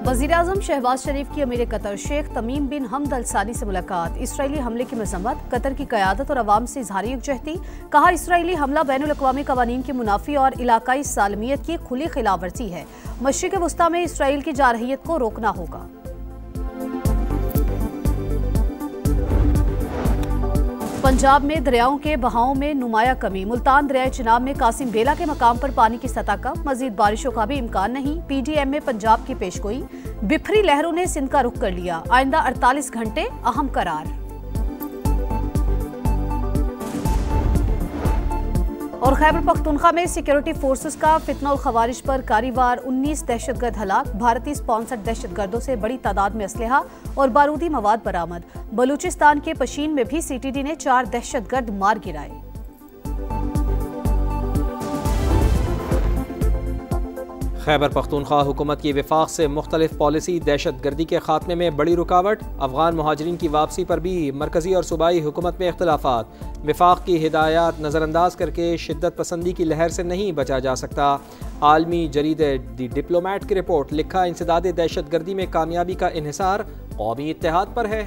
वज़ीर-ए-आज़म शहबाज शरीफ की अमीर कतर शेख तमीम बिन हमद अल सानी से मुलाकात। इसराइली हमले की मज़म्मत, कतर की क़यादत और अवाम से इज़हार यकजहती। कहा, इसराइली हमला बैनुल-अक़वामी क़वानीन की मुनाफ़ी और इलाकाई सालमियत की खुली खिलाफवर्जी है। मशरिक़ वस्ता में इसराइल की जारहियत को रोकना होगा। पंजाब में दरियाओं के बहाव में नुमाया कमी। मुल्तान दरियाए चिनाब में कासिम बेला के मकाम पर पानी की सतह कम। मजीद बारिशों का भी इम्कान नहीं। पीडीएम में पंजाब की पेशगोई। बिफरी लहरों ने सिंध का रुख कर लिया। आइंदा 48 घंटे अहम करार। और खैबर पख्तूनख्वा में सिक्योरिटी फोर्सेस का फितना और खवारिज पर कारी-वार। 19 दहशतगर्द हलाक। भारतीय स्पॉन्सर्ड दहशतगर्दों से बड़ी तादाद में असलहा और बारूदी मवाद बरामद। बलूचिस्तान के पशीन में भी सीटीडी ने 4 दहशतगर्द मार गिराए। खैबर पख्तूनख्वा हुकूमत की विफाक से मुख्तलिफ पॉलिसी दहशत गर्दी के खात्मे में बड़ी रुकावट। अफगान मुहाजिरीन की वापसी पर भी मरकजी और सूबाई हुकूमत में इख्तलाफात। विफाक की हिदायत नज़रअंदाज करके शिद्दत पसंदी की लहर से नहीं बचा जा सकता। आलमी जरीदे दी डिप्लोमेट की रिपोर्ट। लिखा, इंसदाद दहशत गर्दी में कामयाबी का इन्हिसार कौमी इत्तेहाद पर है।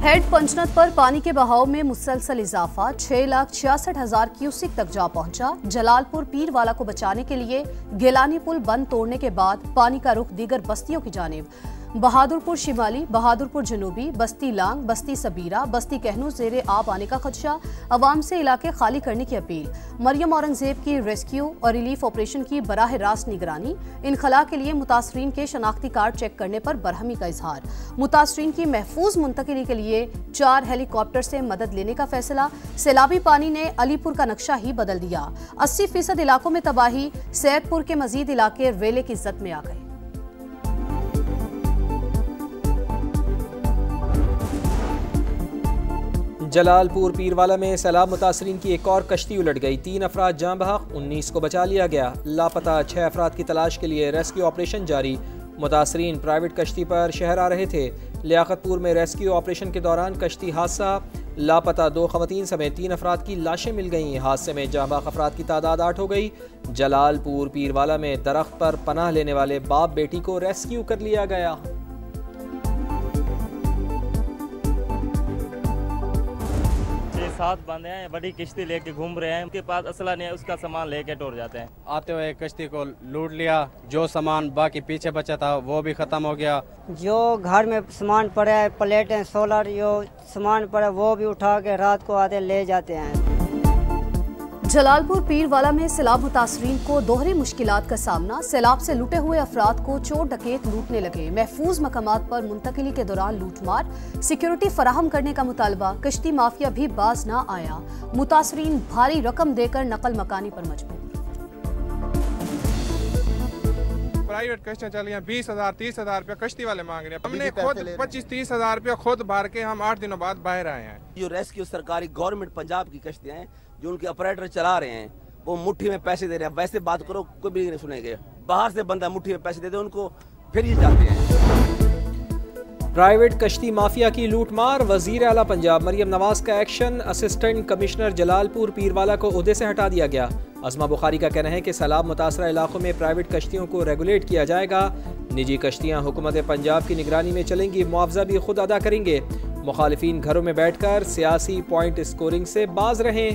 हेड पंचनद पर पानी के बहाव में मुसलसल इजाफा। 6,66,000 क्यूसिक तक जा पहुंचा। जलालपुर पीरवाला को बचाने के लिए गिलानी पुल बंद तोड़ने के बाद पानी का रुख दीगर बस्तियों की जानिब। बहादुरपुर शिमाली, बहादुरपुर जनूबी, बस्ती लांग, बस्ती सबीरा, बस्ती कहनू जेरे आब आने का खदशा। अवाम से इलाके खाली करने की अपील। मरियम औरंगजेब की रेस्क्यू और रिलीफ ऑपरेशन की बराह रास्त निगरानी। इनखला के लिए मुतासरीन के शनाख्ती कार्ड चेक करने पर बरहमी का इजहार। मुतासरीन की महफूज मुंतकिली के लिए 4 हेलीकॉप्टर से मदद लेने का फैसला। सैलाबी पानी ने अलीपुर का नक्शा ही बदल दिया। 80% इलाकों में तबाही। सैदपुर के मजीद इलाके रेले की जद में आ गए। जलालपुर पीरवाला में सैलाब मुतासरीन की एक और कश्ती उलट गई। 3 अफराद जाँ बहक, 19 को बचा लिया गया। लापता 6 अफराद की तलाश के लिए रेस्क्यू ऑपरेशन जारी। मुतासरीन प्राइवेट कश्ती पर शहर आ रहे थे। लियाकतपुर में रेस्क्यू ऑपरेशन के दौरान कश्ती हादसा। लापता 2 खवातीन समेत 3 अफराद की लाशें मिल गईं। हादसे में जाँ बहक अफराद की तादाद 8 हो गई। जलालपुर पीरवाला में दरख्त पर पनाह लेने वाले बाप बेटी को रेस्क्यू कर लिया गया। 7 बंदे हैं, बड़ी किश्ती लेके घूम रहे हैं। उनके पास असला नहीं है, उसका सामान लेके टूट जाते हैं। आते हुए कश्ती को लूट लिया। जो सामान बाकी पीछे बचा था वो भी खत्म हो गया। जो घर में सामान पड़ा है, प्लेटें, सोलर, जो सामान पड़ा है वो भी उठा के रात को आते ले जाते हैं। जलालपुर पीरवाला में सैलाब मुतासरीन को दोहरी मुश्किलात का सामना। सैलाब से लुटे हुए अफराद को चोर डकैत लूटने लगे। महफूज मकामात पर मुंतकिली के दौरान लूटमार। सिक्योरिटी फराहम करने का मुतालबा। कश्ती माफिया भी बाज ना आया। मुतासरीन भारी रकम देकर नकल मकानी पर मजबूर। प्राइवेट कश्तियाँ चल रही हैं, 20,000 30,000 रुपया कश्ती वाले मांग रहे हैं। हमने खुद 25-30 हजार रुपया खुद भर के हम 8 दिनों बाद बाहर आए हैं। जो रेस्क्यू सरकारी गवर्नमेंट पंजाब की कश्तियाँ हैं, जो उनके ऑपरेटर चला रहे हैं, वो मुट्ठी में पैसे दे रहे हैं। वैसे बात करो कोई भी नहीं सुनेंगे। बाहर से बंदा मुट्ठी में पैसे दे दे उनको, फिर ये जाते हैं। प्राइवेट कश्ती माफिया की लूटमार। वजीर आला पंजाब मरियम नवाज का action. Assistant commissioner Jalalpur Pirwala को ओहदे से हटा दिया गया। अज़मा बुखारी का कहना है कि सैलाब मुतासरा इलाकों में प्राइवेट कश्तियों को रेगुलेट किया जाएगा। निजी कश्तियाँ हुकूमत पंजाब की निगरानी में चलेंगी। मुआवजा भी खुद अदा करेंगे। मुखालिफिन घरों में बैठकर सियासी पॉइंट स्कोरिंग से बाज रहें।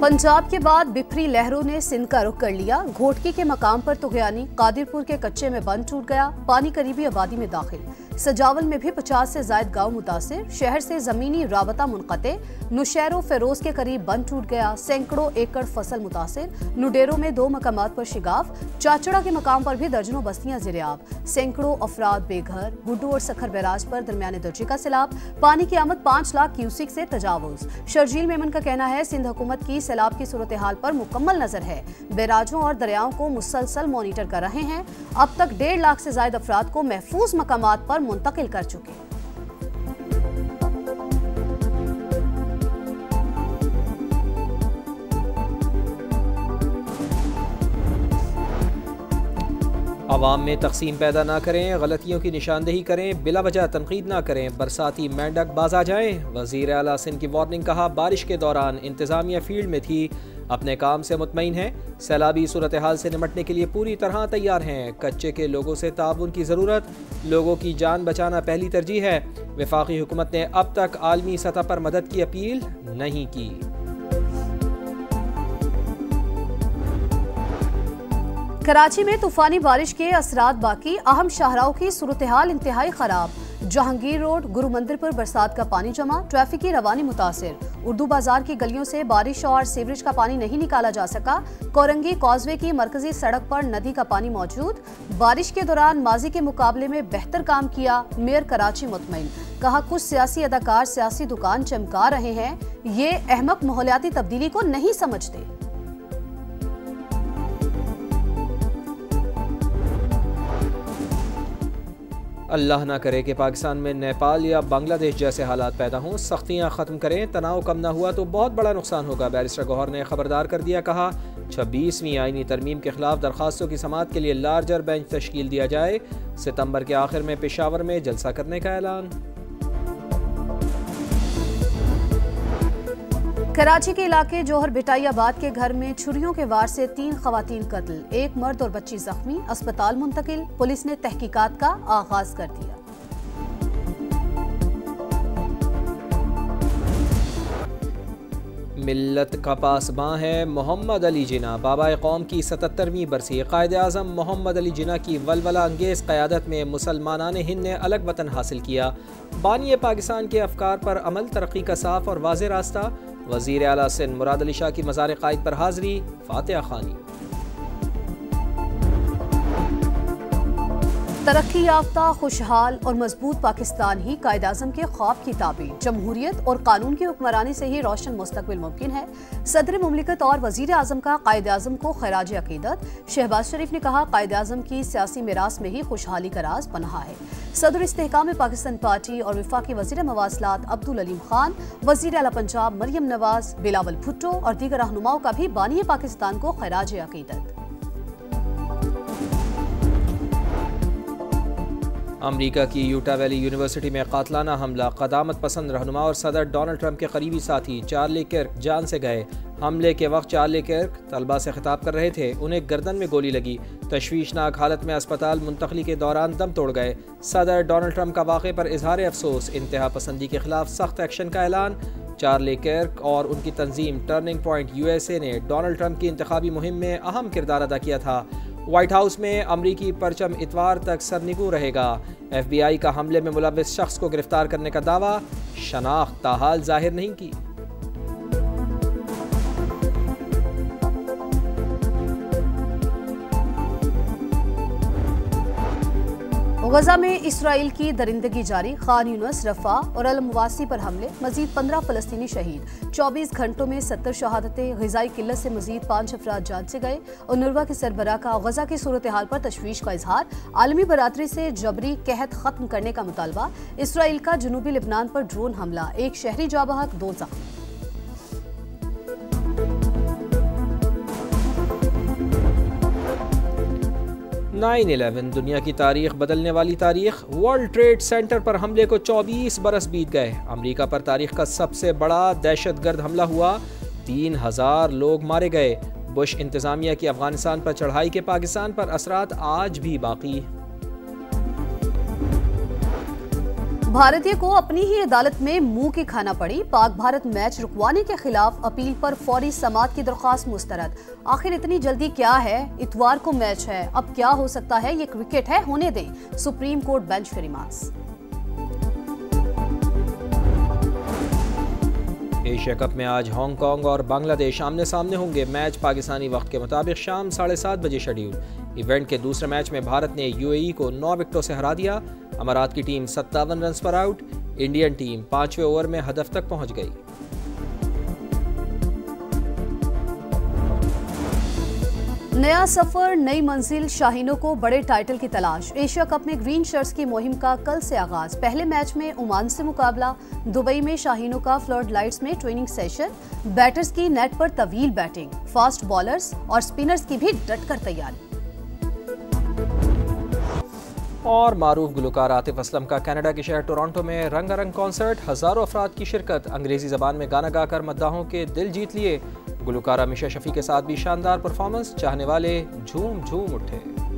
पंजाब के बाद बिफरी लहरों ने सिंध का रुख कर लिया। घोटकी के मकाम पर तुगयानी। कादिरपुर के कच्चे में बंद टूट गया। पानी करीबी आबादी में दाखिल। सजावल में भी 50 से जायद गांव मुतासिर। शहर से जमीनी राबता मुनक़ते। नुशैरो फेरोज के करीब बंद टूट गया। सैकड़ों एकड़ फसल मुतासिर। नुडेरो में 2 मकामात पर शिगाफ। चाचड़ा के मकाम पर भी दर्जनों बस्तियां ज़ेरे-आब। सैकड़ों अफराद बेघर। गुड्डू और सखर बैराज पर दरमियाने दर्जे का सैलाब। पानी की आमद 5 लाख क्यूसिक से तजावुज। शर्जील मेमन का कहना है, सिंध हुकूमत की सैलाब की सूरत हाल पर मुकम्मल नजर है। बैराजों और दरियाओं को मुसलसल मॉनिटर कर रहे हैं। अब तक 1.5 लाख से ज्यादा अफराद को महफूज मकामात पर मुंतकिल कर चुके। अवाम में तकसीम पैदा ना करें, गलतियों की निशानदेही करें, बिला वजह तनकीद ना करें, बरसाती मेंढक बाज आ जाएं। वज़ीर आला सिंध की वार्निंग। कहा बारिश के दौरान इंतज़ामिया फील्ड में थी, अपने काम से मुतमईन है, सैलाबी सूरत हाल से निमटने के लिए पूरी तरह तैयार हैं। कच्चे के लोगों से ताउन की ज़रूरत, लोगों की जान बचाना पहली तरजीह है। वफाकी हुकूमत ने अब तक आलमी सतह पर मदद की अपील नहीं की। कराची में तूफानी बारिश के असरात बाकी, अहम शाहराहों की सूरत हाल इंतहाई खराब। जहांगीर रोड, गुरु मंदिर पर बरसात का पानी जमा, ट्रैफिक की रवानी मुतासिर। उर्दू बाजार की गलियों से बारिश और सीवरेज का पानी नहीं निकाला जा सका। कोरंगी कॉजवे की मरकजी सड़क पर नदी का पानी मौजूद। बारिश के दौरान माजी के मुकाबले में बेहतर काम किया, मेयर कराची मुतमईन। कहा कुछ सियासी अदाकार सियासी दुकान चमका रहे हैं, ये अहमक माहौलियाती तब्दीली को नहीं समझते। अल्लाह ना करे कि पाकिस्तान में नेपाल या बांग्लादेश जैसे हालात पैदा हों। सख्तियाँ ख़त्म करें, तनाव कम ना हुआ तो बहुत बड़ा नुकसान होगा। बैरिस्टर गौहर ने खबरदार कर दिया। कहा 26वीं आईनी तरमीम के खिलाफ दरख्वास्तों की समाअत के लिए लार्जर बेंच तश्कील दिया जाए। सितंबर के आखिर में पेशावर में जलसा करने का ऐलान। कराची के इलाके जोहर बिटाइयाबाद के घर में छुरियों के वार से 3 खवातीन कत्ल, 1 मर्द और बच्ची जख्मी, अस्पताल मुंतकिल। पुलिस ने तहकीकात का आगाज कर दिया। मिल्लत का पासबां है मोहम्मद अली जिन्ना। बाबा कौम की 77वीं बरसी। कायद आज़म मोहम्मद अली जिन्ना की वलवला अंगेज़ क़यादत में मुसलमानान हिंद ने अलग वतन हासिल किया। बानी पाकिस्तान के अफकार पर अमल, तरक्की का साफ और वाज़ेह रास्ता। वज़ीर आला सिंध मुराद अली शाह की मज़ार क़ाइद पर हाज़री, फातिहा खानी। तरक्की याफ्ता, खुशहाल और मजबूत पाकिस्तान ही कायद आज़म के ख्वाब की ताबीर। जमहूरियत और कानून की हुक्मरानी से ही रोशन मुस्तकबिल मुमकिन है। सदर मुमलिकत और वज़ीर आज़म का कायद आज़म को खैराज अकीदत। शहबाज शरीफ ने कहा कायद आज़म की सियासी मिरास में ही खुशहाली का राज पनाहा है। सदर इस्तेहकाम पाकिस्तान पार्टी और वफाकी वज़ीर मवासलात अब्दुल अलीम खान, वज़ीर आला पंजाब मरियम नवाज, बिलावल भुट्टो और दीगर रहनुमाओं का भी बानी पाकिस्तान को खैराज अकीदत। अमरीका की यूटा वैली यूनिवर्सिटी में कातलाना हमला। क़दामत पसंद रहनुमा और सदर डोनाल्ड ट्रंप के करीबी साथी चार्ली किर्क जान से गए। हमले के वक्त चार्ली किर्क तलबा से खिताब कर रहे थे, उन्हें गर्दन में गोली लगी। तशवीशनाक हालत में अस्पताल मुंतकली के दौरान दम तोड़ गए। सदर डोनाल्ड ट्रंप का वाक़े पर इजहार अफसोस। इंतहा पसंदी के खिलाफ सख्त एक्शन का ऐलान। चार्ली किर्क और उनकी तंजीम टर्निंग पॉइंट USA ने डोनाल्ड ट्रंप की इंतखाबी मुहिम में अहम किरदार अदा किया था। व्हाइट हाउस में अमरीकी परचम इतवार तक सरनिगू रहेगा। FBI का हमले में मुलव्विस शख्स को गिरफ्तार करने का दावा, शनाख्त ताहाल जाहिर नहीं की। गजा में इसराइल की दरिंदगी जारी। खान यूनिस, रफा और अल मुवासी पर हमले, मजीद 15 फलस्तीनी शहीद। 24 घंटों में 70 शहादतें। ग़िज़ाई किल्लत से मजीद 5 अफराद जान से गए। और उन्रवा के सरबराह का गजा की सूरत हाल पर तशवीश का इजहार। आलमी बरादरी से जबरी कहत खत्म करने का मुतालबा। इसराइल का जनूबी लिबनान पर ड्रोन हमला, 1 शहरी जाँ बहक, 2 जख्मी। 9/11 दुनिया की तारीख बदलने वाली तारीख। वर्ल्ड ट्रेड सेंटर पर हमले को 24 बरस बीत गए। अमेरिका पर तारीख का सबसे बड़ा दहशतगर्द हमला हुआ, 3000 लोग मारे गए। बुश इंतजामिया की अफगानिस्तान पर चढ़ाई के पाकिस्तान पर असरात आज भी बाकी। भारतीय को अपनी ही अदालत में मुंह की खाना पड़ी। पाक भारत मैच रुकवाने के खिलाफ अपील पर फौरी समाअत की दरख्वास्त मुस्तरद। आखिर इतनी जल्दी क्या है? इतवार को मैच है, अब क्या हो सकता है? ये क्रिकेट है, होने दें। सुप्रीम कोर्ट बेंच के रिमार्क्स। एशिया कप में आज हांगकांग और बांग्लादेश आमने सामने होंगे। मैच पाकिस्तानी वक्त के मुताबिक शाम 7:30 बजे शेड्यूल। इवेंट के दूसरे मैच में भारत ने UAE को 9 विकेटों से हरा दिया। अमारात की टीम 57 रन पर आउट। इंडियन टीम 5वें ओवर में हदफ तक पहुंच गई। नया सफर, नई मंजिल, शाहीनों को बड़े टाइटल की तलाश। एशिया कप में ग्रीन शर्ट्स की मुहिम का कल से आगाज। पहले मैच में ओमान से मुकाबला। दुबई में शाहीनों का फ्लड लाइट्स में ट्रेनिंग सेशन। बैटर्स की नेट पर तवील बैटिंग। फास्ट बॉलर्स और स्पिनर्स की भी डटकर तैयारी। और मारूफ गुलकार आतिफ असलम का कनाडा के शहर टोरंटो में रंगारंग कॉन्सर्ट, हज़ारों अफराद की शिरकत, अंग्रेजी ज़बान में गाना गाकर मद्दाहों के दिल जीत लिए। गुलकारा मिशा शफी के साथ भी शानदार परफॉर्मेंस, चाहने वाले झूम झूम उठे।